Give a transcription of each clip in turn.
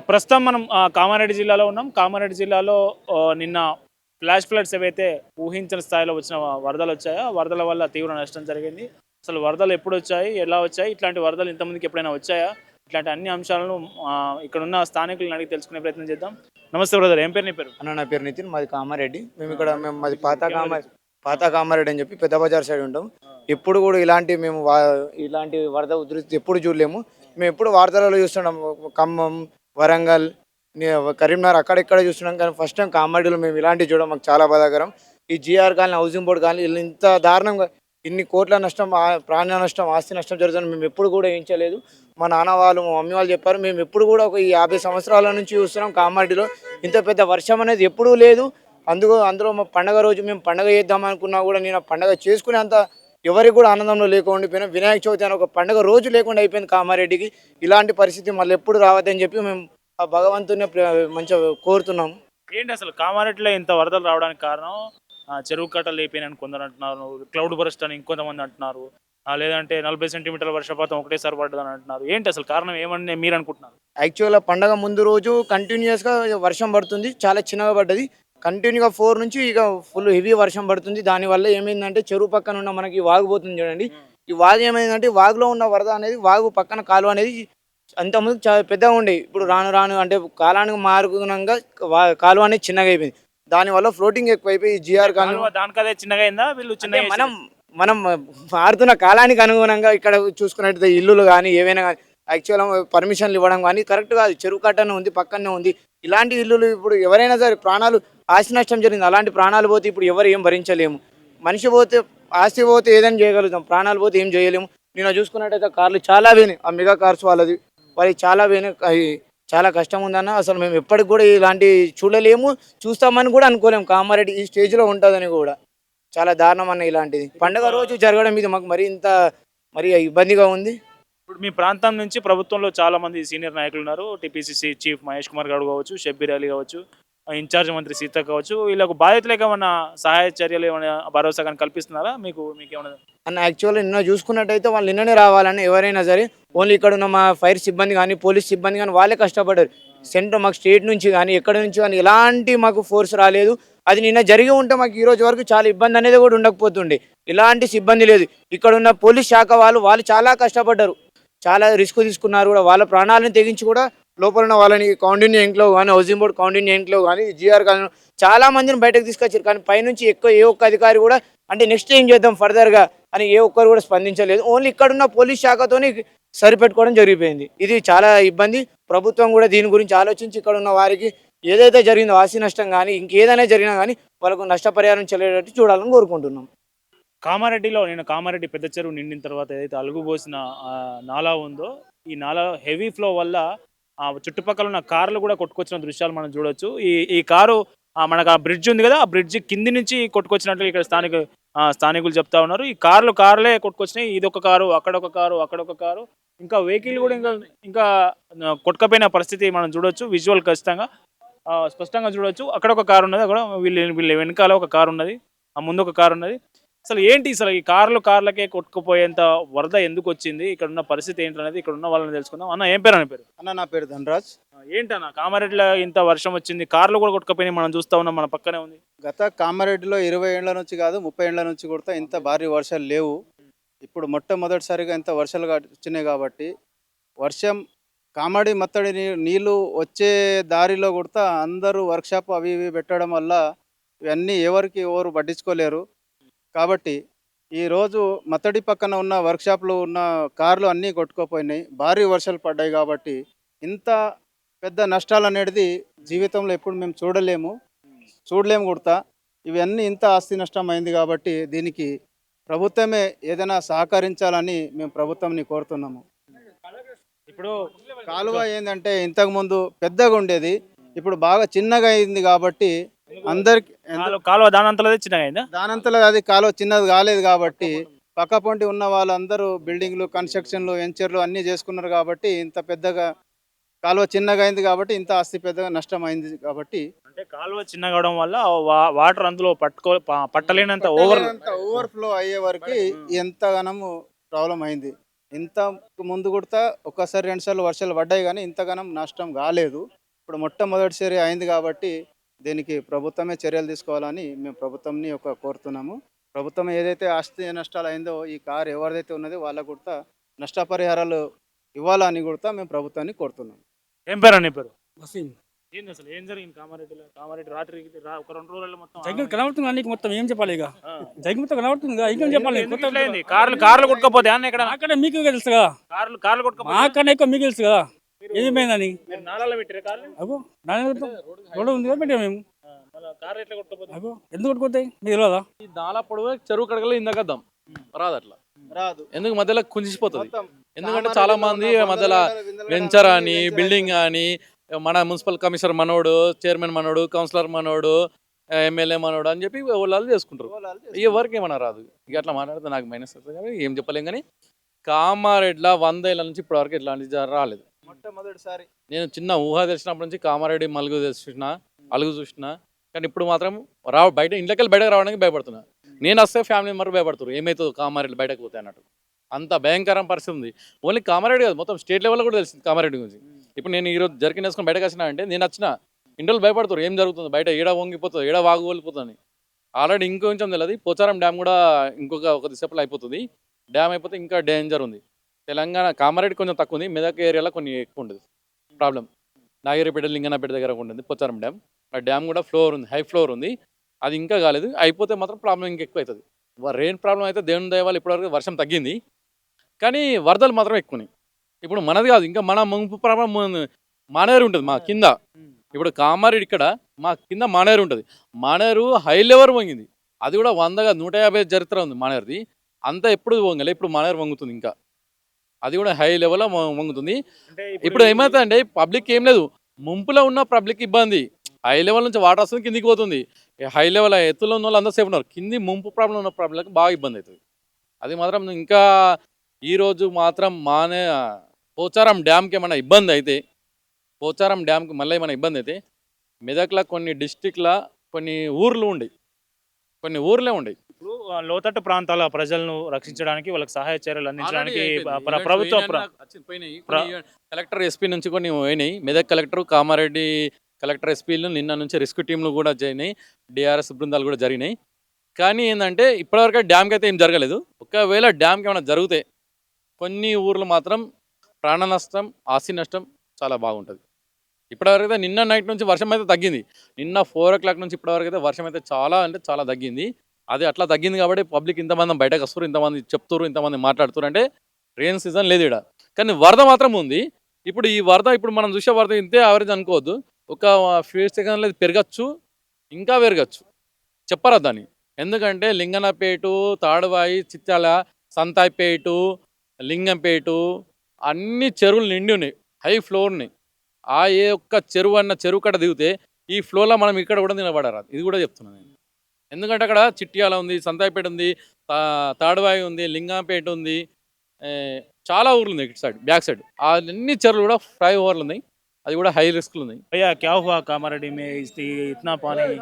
ప్రస్తుతం మనం కామారెడ్డి జిల్లాలో ఉన్నాం. కామారెడ్డి జిల్లాలో నిన్న ఫ్లాష్ ఫ్లడ్స్ ఏవైతే ఊహించని స్థాయిలో వచ్చిన వరదలు వచ్చాయో, వరదల వల్ల తీవ్ర నష్టం జరిగింది. అసలు వరదలు ఎప్పుడొచ్చాయి? ఎలా వచ్చాయి? ఇట్లాంటి వరదలు ఇంతకుముందుకు ఎప్పుడైనా వచ్చాయా? ఇట్లాంటి అన్ని అంశాలను ఇక్కడున్న స్థానికులను అడిగి తెలుసుకునే ప్రయత్నం చేద్దాం. నమస్తే బ్రదర్. ఏం పేరు నీ పేరు? అన్న నా పేరు నితిన్, మాది కామారెడ్డి. మేము ఆ! ఇక్కడ మాది ఎవరు? పాత కామారెడ్డి అని చెప్పి పెద్ద బజార్ సైడ్ ఉంటాం. ఎప్పుడు కూడా ఇలాంటి వరద ఉధృతి ఎప్పుడు చూడలేము. మేము ఎప్పుడు వార్తలలో చూస్తున్నాం, ఖమ్మం, వరంగల్, కరీంనగర్ అక్కడెక్కడ చూస్తున్నాం. కానీ ఫస్ట్ టైం కామారెడ్డిలో మేము ఇలాంటివి చూడడం మాకు చాలా బాధాకరం. ఈ జీఆర్ కానీ హౌసింగ్ బోర్డు కానీ వీళ్ళు ఇంత దారుణంగా ఇన్ని కోట్ల నష్టం, ప్రాణ నష్టం, ఆస్తి నష్టం జరుగుతుంది మేము ఎప్పుడు కూడా ఊహించలేదు. మా నాన్న వాళ్ళు, మా మమ్మీ వాళ్ళు చెప్పారు. మేము ఎప్పుడు కూడా ఒక ఈ 50 సంవత్సరాల నుంచి చూస్తున్నాం కామారెడ్డిలో ఇంత పెద్ద వర్షం అనేది ఎప్పుడూ లేదు. అందులో మా పండగ రోజు మేము పండగ చేద్దాం అనుకున్నా కూడా నేను పండగ చేసుకునేంత ఎవరికి కూడా ఆనందంలో లేకుండా ఉండిపోయినా. వినాయక చవితి అని ఒక పండగ రోజు లేకుండా అయిపోయింది కామారెడ్డికి. ఇలాంటి పరిస్థితి మళ్ళీ ఎప్పుడు రావద్దని చెప్పి మేము ఆ భగవంతుని మంచిగా కోరుతున్నాము. ఏంటి అసలు కామారెడ్డిలో ఇంత వరదలు రావడానికి కారణం? చెరువు కట్టలు లేపినాయని కొందరు అంటున్నారు. క్లౌడ్ బరస్ట్ అని ఇంకొంతమంది అంటున్నారు. లేదంటే 40 సెంటీమీటర్ల వర్షపాతం ఒకటేసారి పడ్డదని అంటున్నారు. ఏంటి అసలు కారణం ఏమని మీరు అనుకుంటున్నారు? యాక్చువల్గా పండగ ముందు రోజు కంటిన్యూస్గా వర్షం పడుతుంది, చాలా చిన్నగా పడ్డది. కంటిన్యూగా 4 నుంచి ఇక ఫుల్ హెవీ వర్షం పడుతుంది. దానివల్ల ఏమైందంటే చెరువు పక్కన ఉన్న మనకి వాగు పోతుంది చూడండి. ఈ వాగు ఏమైందంటే వాగులో ఉన్న వరద అనేది వాగు పక్కన కాలువ అనేది అంతకుముందు చాలా పెద్దగా ఉండేది. ఇప్పుడు రాను రాను అంటే కాలానికి మారుకునంగా కాలువ అనేది చిన్నగా అయిపోయింది. దానివల్ల ఫ్లోటింగ్ ఎక్కువైపోయి జిఆర్ కాలువ దానికదే చిన్నగా అయిందా? వీళ్ళు చిన్నగా మనం మనం మారుతున్న కాలానికి అనుగుణంగా ఇక్కడ చూసుకున్నట్టయితే ఇల్లులు కానీ ఏవైనా కానీ యాక్చువల్గా పర్మిషన్లు ఇవ్వడం కానీ కరెక్ట్ కాదు. చెరువు కట్టనే ఉంది, పక్కనే ఉంది. ఇలాంటి ఇల్లులు ఇప్పుడు ఎవరైనా సరే ప్రాణాలు, ఆస్తి నష్టం జరిగింది. అలాంటి ప్రాణాలు పోతే ఇప్పుడు ఎవరు ఏం భరించలేము. మనిషి పోతే, ఆస్తి పోతే ఏదైనా చేయగలుగుతాం, ప్రాణాలు పోతే ఏం చేయలేము. నేను చూసుకున్నట్టయితే కార్లు చాలా పోయినాయి. ఆ మెగా కార్స్ వాళ్ళకి చాలా పోయినాయి. అవి చాలా కష్టం ఉందన్న. అసలు మేము ఎప్పటికి కూడా ఇలాంటి చూడలేము, చూస్తామని కూడా అనుకోలేము. కామారెడ్డి ఈ స్టేజ్లో ఉంటుందని కూడా చాలా దారుణం అన్న ఇలాంటిది. పండుగ రోజు జరగడం ఇది మాకు మరి ఇబ్బందిగా ఉంది. ఇప్పుడు మీ ప్రాంతం నుంచి ప్రభుత్వంలో చాలా మంది సీనియర్ నాయకులు ఉన్నారు. టీపీసీసీ చీఫ్ మహేష్ కుమార్ గౌడ్ కావచ్చు, షబ్బీర్ అలీ కావచ్చు, ఇన్ఛార్జ్ మంత్రి సీత కావచ్చు. వీళ్ళకు బాధితులకు ఏమైనా సహాయ చర్యలు ఏమైనా భరోసా కానీ కల్పిస్తున్నారా? మీకేమైనా అన్న యాక్చువల్గా నిన్న చూసుకున్నట్టయితే వాళ్ళు నిన్ననే రావాలని ఎవరైనా సరే, ఓన్లీ ఇక్కడ ఉన్న మా ఫైర్ సిబ్బంది కానీ పోలీస్ సిబ్బంది కానీ వాళ్ళే కష్టపడ్డారు. సెంటర్ మాకు స్టేట్ నుంచి కానీ ఎక్కడి నుంచి కానీ ఎలాంటి మాకు ఫోర్స్ రాలేదు. అది నిన్న జరిగి ఉంటే మాకు ఈ రోజు వరకు చాలా ఇబ్బంది అనేది కూడా ఉండకపోతుండే. ఇలాంటి సిబ్బంది లేదు. ఇక్కడ ఉన్న పోలీస్ శాఖ వాళ్ళు చాలా కష్టపడ్డారు, చాలా రిస్క్ తీసుకున్నారు కూడా. వాళ్ళ ప్రాణాలను తెగించి కూడా లోపల ఉన్న వాళ్ళని కౌండిన్యంట్లో కానీ, హౌసింగ్ బోర్డ్ కౌండిన్యంట్లో కానీ, జిఆర్ కానీ చాలా మందిని బయటకు తీసుకొచ్చారు. కానీ పైనుంచి ఏ ఒక్క అధికారి కూడా అంటే నెక్స్ట్ ఏం చేద్దాం ఫర్దర్గా అని ఏ ఒక్కరు కూడా స్పందించలేదు. ఓన్లీ ఇక్కడున్న పోలీస్ శాఖతోని సరిపెట్టుకోవడం జరిగిపోయింది. ఇది చాలా ఇబ్బంది. ప్రభుత్వం కూడా దీని గురించి ఆలోచించి ఇక్కడ ఉన్న వారికి ఏదైతే జరిగిందో ఆస్తి నష్టం కానీ ఇంకేదైనా జరిగినా కానీ వాళ్ళకు నష్టపరిహారం చెల్లేటట్టు చూడాలని కోరుకుంటున్నాం. కామారెడ్డిలో నేను కామారెడ్డి పెద్ద చెరువు నిండిన తర్వాత ఏదైతే అలుగుబోసిన నాలా ఉందో, ఈ నాలా హెవీ ఫ్లో వల్ల చుట్టుపక్కల ఉన్న కార్లు కూడా కొట్టుకొచ్చిన దృశ్యాలు మనం చూడొచ్చు. ఈ కారు మనకు ఆ బ్రిడ్జ్ ఉంది కదా, ఆ బ్రిడ్జ్ కింది నుంచి కొట్టుకొచ్చినట్లు ఇక్కడ స్థానికులు చెప్తా ఉన్నారు. ఈ కార్లే కొట్టుకొచ్చినాయి. ఇదొక కారు, అక్కడొక కారు, అక్కడొక కారు, ఇంకా వెహికల్ కూడా ఇంకా కొట్టుకపోయిన పరిస్థితి మనం చూడొచ్చు. విజువల్ ఖచ్చితంగా స్పష్టంగా చూడొచ్చు. అక్కడ ఒక కారు ఉన్నది, అక్కడ వీళ్ళ వెనకాల ఒక కారు ఉన్నది, ఆ ముందు ఒక కారు ఉన్నది. అసలు ఏంటి అసలు ఈ కార్లకే కొట్టుకుపోయేంత వరద ఎందుకు వచ్చింది? ఇక్కడ ఉన్న పరిస్థితి ఏంటనేది ఇక్కడ ఉన్న వాళ్ళని తెలుసుకుందాం. అన్న ఏం పేరు? పేరు అన్న నా పేరు ధనరాజ్. ఏంటన్న కామారెడ్డిలో ఇంత వర్షం వచ్చింది, కార్లు కూడా కొట్టుకుపోయినాయి, మనం చూస్తా ఉన్నాం, మన పక్కనే ఉంది. గత కామారెడ్డిలో 20 ఏళ్ల నుంచి కాదు 30 ఏళ్ల నుంచి కూడా ఇంత భారీ వర్షాలు లేవు. ఇప్పుడు మొట్టమొదటిసారిగా ఇంత వర్షాలు వచ్చినాయి కాబట్టి వర్షం కామారెడ్డి మత్తడి నీళ్ళు వచ్చే దారిలో కూడా అందరూ వర్క్షాప్ అవి ఇవి పెట్టడం వల్ల ఇవన్నీ ఎవరు పట్టించుకోలేరు. కాబట్టి ఈరోజు మత్తడి పక్కన ఉన్న వర్క్షాప్లో ఉన్న కార్లు అన్నీ కొట్టుకుపోయినాయి. భారీ వర్షాలు పడ్డాయి కాబట్టి ఇంత పెద్ద నష్టాలు అనేది జీవితంలో ఎప్పుడు మేము చూడలేము కూడా. ఇవన్నీ ఇంత ఆస్తి నష్టం అయింది కాబట్టి దీనికి ప్రభుత్వమే ఏదైనా సహకరించాలని మేము ప్రభుత్వంని కోరుతున్నాము. ఇప్పుడు కాలువ ఏంటంటే ఇంతకుముందు పెద్దగా ఉండేది, ఇప్పుడు బాగా చిన్నగా అయింది కాబట్టి అందరికి కాలువ దానంతలదే చిన్నగా అయిందా? దానంతలో అది కాలువ చిన్నది కాలేదు కాబట్టి పక్కపొంటి ఉన్న వాళ్ళందరూ బిల్డింగ్లు, కన్స్ట్రక్షన్లు, వెంచర్లు అన్నీ చేసుకున్నారు కాబట్టి ఇంత పెద్దగా కాలువ చిన్నగా అయింది కాబట్టి ఇంత ఆస్తి పెద్దగా నష్టం అయింది కాబట్టి. అంటే కాలువ చిన్నగా అవడం వల్ల వాటర్ అందులో పట్టలేనంత ఓవర్ఫ్లో అయ్యే వరకు ఎంతగానో ప్రాబ్లం అయింది. ఇంత ముందు కూడా ఒక్కసారి రెండు సార్లు వర్షాలు పడ్డాయి కానీ ఇంతగానం నష్టం కాలేదు. ఇప్పుడు మొట్టమొదటిసారి అయింది కాబట్టి దీనికి ప్రభుత్వమే చర్యలు తీసుకోవాలని మేము ప్రభుత్వంని కోరుతున్నాము. ప్రభుత్వం ఏదైతే ఆస్తి నష్టాలు అయిందో ఈ కారు ఎవరిదైతే ఉన్నదో వాళ్ళకు కూడా నష్టపరిహారాలు ఇవ్వాలని కూడా మేము ప్రభుత్వాన్ని కోరుతున్నాం. ఏం పేరు నీ పేరు? వసీం ఏంది అసలు ఏం జరిగింది కామారెడ్డిలో? కామారెడ్డి రాత్రికి ఒక 2 రోజుల్లో మొత్తం జగన్ కనబడుతుంది నీకు మొత్తం ఏం చెప్పాలి ఇక ఆ. జగన్ మొత్తం కనబడుతుంది ఇంకేం చెప్పాలి ఎందుకు ఇట్లా అయింది? కార్లు కొట్టుకపోతే అన్న ఇక్కడ అక్కడ మీకు తెలుసు కదా కార్లు కొట్టుకపోతే మాకన్నా ఎక్కువ మీకు తెలుసు కదా ఏమైందని మీరు నాలాలో పెట్టారు కార్లు? అగో రోడ్డు ఉంది కదా పెట్టాము మేము మళ్ళీ కార్లు ఎట్లా కొట్టుకపోతే? అగో ఎందుకు కొట్టుకోతాయి మీకు తెలియదా ఈ నాలా పొడవు చెరువు కడగలు ఇందకద్దాం రాదు అట్లా, రాదు ఎందుకు మధ్యలో కుంచిపోతుంది. మొత్తం ఎందుకంటే కామారెడ్డిలో చాలా ఉన్న మంది వందల మధ్యలో విందల వెంచర్ కానీ, అని వెంచర్ బిల్డింగ్ అని మన మున్సిపల్ కమిషనర్ మనోడు, చైర్మన్ మనోడు, కౌన్సిలర్ మనోడు, ఎమ్మెల్యే మనోడు అని చెప్పి వాళ్ళు చేసుకుంటారు. వాళ్ళు ఎవరికి ఏమన్నా రాదు. ఇక అట్లా మాట్లాడితే నాకు మైనస్ అవుతుంది కానీ ఏం చెప్పలేం. కానీ కామారెడ్డిలో 100 ఏళ్ళ నుంచి ఇప్పటివరకు ఇట్లాంటి రాలేదు. మొట్టమొదటిసారి నేను చిన్న ఊహ తెలిసినప్పటి నుంచి కామారెడ్డి మలుగు చూసిన, అలుగు చూసిన, కానీ ఇప్పుడు మాత్రం బయట ఇంట్లోకి బయటకు రావడానికి భయపడుతున్నా. నేను వస్తే ఫ్యామిలీ మెంబర్ భయపడుతారు ఏమవుతుందో కామారెడ్డి బయటకు పోతే అన్నట్టు. అంత భయంకరం పరిస్థితి ఉంది. ఓన్లీ కామారెడ్డి కాదు, మొత్తం స్టేట్ లెవెల్లో కూడా తెలిసింది కామారెడ్డి గురించి. ఇప్పుడు నేను ఈరోజు జర్కిన్ వేసుకొని బయటకు వచ్చినా అంటే నేను వచ్చిన ఇంట్లో భయపడతారు ఏం జరుగుతుంది బయట, ఏడ వంగిపోతుంది, ఏడ వాగు వెళ్ళిపోతుంది. ఆల్రెడీ ఇంకొంచెం తెలియదు పోచారం డ్యామ్ కూడా ఒక దిశలో అయిపోతుంది. డ్యామ్ అయిపోతే ఇంకా డేంజర్ ఉంది. తెలంగాణ కామారెడ్డి కొంచెం తక్కువ ఉంది, మెదక్ ఏరియాలో కొన్ని ఎక్కువ ఉండదు ప్రాబ్లం. నాగిరిపేట లింగన్నపేట దగ్గర ఉంటుంది పోచారం డ్యామ్. ఆ డ్యామ్ కూడా ఫ్లోర్ ఉంది, హై ఫ్లోర్ ఉంది. అది ఇంకా కాలేదు, అయిపోతే మాత్రం ప్రాబ్లం ఇంకా ఎక్కువ అవుతుంది. రెయిన్ ప్రాబ్లం అయితే దేవుని దయ వల్ల ఇప్పటివరకు వర్షం తగ్గింది, కానీ వరదలు మాత్రం ఎక్కువని. ఇప్పుడు మనది కాదు, ఇంకా మన ముంపు ప్రాబ్లం మానేరు ఉంటుంది మా కింద. ఇప్పుడు కామారెడ్డి ఇక్కడ మా కింద మానేరు ఉంటుంది. మానేరు హై లెవెల్ వంగింది, అది కూడా 100 150 చరిత్ర ఉంది మానేరుది. అంతా ఎప్పుడు వంగలే, ఇప్పుడు మానేరు వంగుతుంది. ఇంకా అది కూడా హై లెవెల్లో వంగుతుంది. అంటే ఇప్పుడు ఏమవుతుందంటే పబ్లిక్ ఏం లేదు, ముంపులో ఉన్న పబ్లిక్ ఇబ్బంది. హై లెవెల్ నుంచి వాటర్ వస్తుంది కిందికి పోతుంది. హై లెవెల్ ఎత్తులో ఉన్న వాళ్ళు అందరూ సేఫ్ ఉన్నారు, కింది ముంపు ప్రాబ్లం ఉన్న ప్రాబ్లంకి బాగా ఇబ్బంది అవుతుంది. అది మాత్రం ఇంకా ఈరోజు మాత్రం పోచారం డ్యామ్కి ఏమైనా ఇబ్బంది అయితే, పోచారం డ్యామ్కి మళ్ళీ ఏమైనా ఇబ్బంది అయితే మెదక్లో కొన్ని డిస్టిక్ల కొన్ని ఊర్లే ఉండయి. ఇప్పుడు లోతట్టు ప్రాంతాల ప్రజలను రక్షించడానికి వాళ్ళకి సహాయ చర్యలు అందించడానికి ప్రభుత్వం కలెక్టర్ ఎస్పీ నుంచి కొన్ని పోయినాయి. మెదక్ కలెక్టర్, కామారెడ్డి కలెక్టర్ ఎస్పీలు నిన్న నుంచి రెస్క్యూ టీంలు కూడా జరిగినాయి, డిఆర్ఎస్ బృందాలు కూడా జరిగినాయి. కానీ ఏంటంటే ఇప్పటివరకు డ్యామ్కి అయితే ఏం జరగలేదు. ఒకవేళ డ్యామ్కి ఏమైనా జరిగితే కొన్ని ఊర్లు మాత్రం ప్రాణ నష్టం, ఆస్తి నష్టం చాలా బాగుంటుంది. ఇప్పటివరకు అయితే నిన్న నైట్ నుంచి వర్షం అయితే తగ్గింది. నిన్న 4 o'clock నుంచి ఇప్పటివరకు అయితే వర్షం అయితే చాలా అంటే చాలా తగ్గింది. అది అట్లా తగ్గింది కాబట్టి పబ్లిక్ ఇంతమంది బయటకు వస్తారు, ఇంతమంది చెప్తారు, ఇంతమంది మాట్లాడుతారు. అంటే రెయిన్ సీజన్ లేదు ఇక్కడ, కానీ వరద మాత్రం ఉంది. ఇప్పుడు ఈ వరద ఇప్పుడు మనం చూసే వరద ఇంతే యావరేజ్ అనుకోవద్దు. ఒక ఫ్యూ సెకండ్లు పెరగచ్చు, ఇంకా పెరగచ్చు, చెప్పరా దాన్ని. ఎందుకంటే లింగనపేటు, తాడువాయి, చిత్యాల, సంతాయిపేటు, లింగంపేటు అన్ని చెరువులు నిండి ఉన్నాయి, హై ఫ్లోర్ ఉన్నాయి. ఆ ఏ ఒక్క చెరువు కట్ట దిగితే ఈ ఫ్లోర్లో మనం ఇక్కడ కూడా నిలబడరాదు. ఇది కూడా చెప్తున్నాను నేను. ఎందుకంటే అక్కడ చిట్యాల ఉంది, సంతాయిపేట ఉంది, తాడువాయి ఉంది, లింగంపేట ఉంది, చాలా ఊర్లు ఉన్నాయి ఇటు సైడ్, బ్యాక్ సైడ్. అన్ని చెరువులు కూడా ఫ్లై ఓవర్లు ఉన్నాయి, అది కూడా హై రిస్క్లు ఉన్నాయి. भैया क्या हुआ कामारेड्डी में इतना पानी?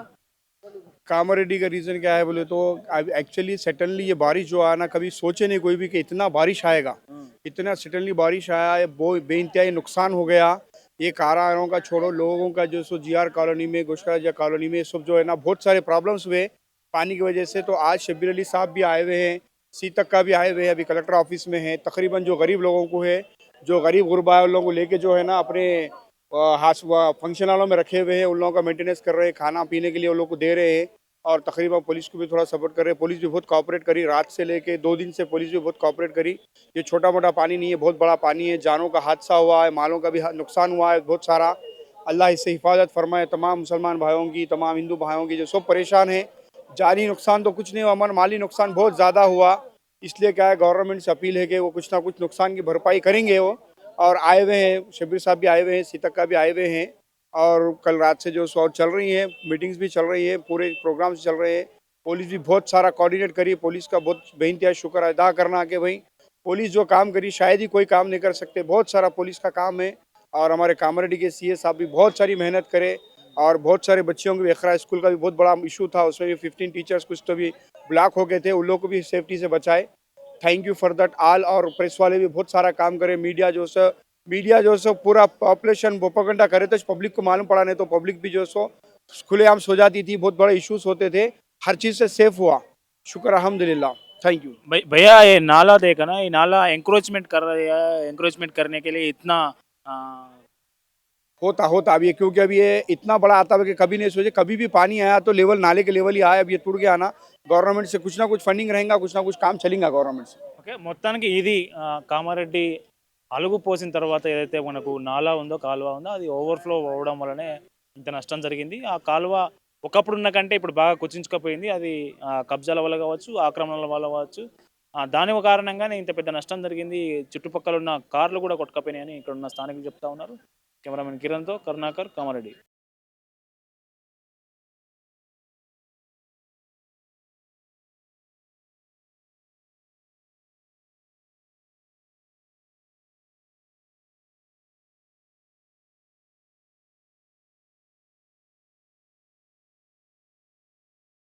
कामारेड्डी का रीज़न क्या है बोले तो एक्चुअली सडनली ये बारिश जो आया ना, कभी सोचे नहीं कोई भी कि इतना बारिश आएगा। इतना सडनली बारिश आया, वो बेइंतहाई नुकसान हो गया। ये कारागारों का छोड़ो, लोगों का जो सो जीआर कॉलोनी में, गोशराजा कॉलोनी में सब जो है ना बहुत सारे प्रॉब्लम्स हुए पानी की वजह से। तो आज शब्बीर अली साहब भी आए हुए हैं, सीतक का भी आए हुए हैं, अभी कलेक्टर ऑफिस में हैं। तकरीबन जो गरीब लोगों को है, जो गरीब गुरबा है, उन लोगों को लेके जो है ना अपने फंक्शन हॉलों में रखे हुए हैं, उन लोगों का मेंटेनेंस कर रहे हैं, खाना पीने के लिए उन लोगों को दे रहे हैं। और तकरीबन पुलिस को भी थोड़ा सपोर्ट कर रहे हैं। पुलिस भी बहुत कॉपरेट करी, रात से लेके 2 दिन से पुलिस भी बहुत कॉपरेट करी। ये छोटा मोटा पानी नहीं है, बहुत बड़ा पानी है। जानों का हादसा हुआ है, मालों का भी नुकसान हुआ है बहुत सारा। अल्लाह इससे हिफाजत फरमाए तमाम मुसलमान भाइयों की, तमाम हिंदू भाइयों की, जो सब परेशान हैं। जानी नुकसान तो कुछ नहीं हुआ, मगर माली नुकसान बहुत ज़्यादा हुआ। इसलिए क्या है, गवर्नमेंट से अपील है कि वो कुछ ना कुछ नुकसान की भरपाई करेंगे वो। और आए हुए हैं, शब्बीर साहब भी आए हुए हैं, सीतक का भी आए हुए हैं। और कल रात से जो सौ चल रही है, मीटिंग्स भी चल रही है, पूरे प्रोग्राम्स चल रहे हैं। पुलिस भी बहुत सारा कोऑर्डिनेट करी। पुलिस का बहुत बेइंतहा शुक्र अदा करना कि भाई पुलिस जो काम करी शायद ही कोई काम नहीं कर सकते, बहुत सारा पुलिस का काम है। और हमारे कामारेड्डी के सीए साहब भी बहुत सारी मेहनत करे। और बहुत सारे बच्चों के भी इकरा स्कूल का भी बहुत बड़ा इशू था, उसमें भी 15 टीचर्स कुछ तो भी ब्लॉक हो गए थे, उन लोग को भी सेफ्टी से बचाए। Thank you for that all. और प्रेस वाले भी बहुत सारा काम करे, मीडिया जो सो पूरा पॉपुलेशन प्रोपेगेंडा करे तो पब्लिक को मालूम पड़ा, नहीं तो पब्लिक भी जो सो खुलेआम सो जाती थी, बहुत बड़े इश्यूज होते थे, हर चीज़ से सेफ हुआ, शुक्र अल्हम्दुलिल्लाह, थैंक यू। भैया ये नाला देखा ना, ये नाला एंक्रोचमेंट कर रहा है, एंक्रोचमेंट करने के लिए इतना होता अब ये, क्योंकि अब ये इतना बड़ा आता है कि कभी नहीं सोचे, कभी भी पानी आया तो लेवल नाले के लेवल ही आया, अब ये टूट गया ना, गवर्नमेंट से कुछ ना कुछ फंडिंग रहेगा, कुछ ना कुछ काम चलेगा गवर्नमेंट से। ఓకే మొత్తానికి ఇది కామారెడ్డి అలుగు పోసిన తర్వాత ఏదైతే మనకు నాలా ఉందో, కాలువ ఉందో, అది ఓవర్ఫ్లో అవ్వడం వల్లనే ఇంత నష్టం జరిగింది. ఆ కాలువ ఒకప్పుడు ఉన్న కంటే ఇప్పుడు బాగా కుచించుకుపోయింది. అది కబ్జాల వల్ల కావచ్చు, ఆక్రమణల వల్ల కావచ్చు, దాని కారణంగానే ఇంత పెద్ద నష్టం జరిగింది. చుట్టుపక్కల ఉన్న కార్లు కూడా కొట్టుకపోయినాయని ఇక్కడ ఉన్న స్థానికులు చెప్తా ఉన్నారు. కెమెరామెన్ కిరణ్తో కరుణాకర్, కామారెడ్డి.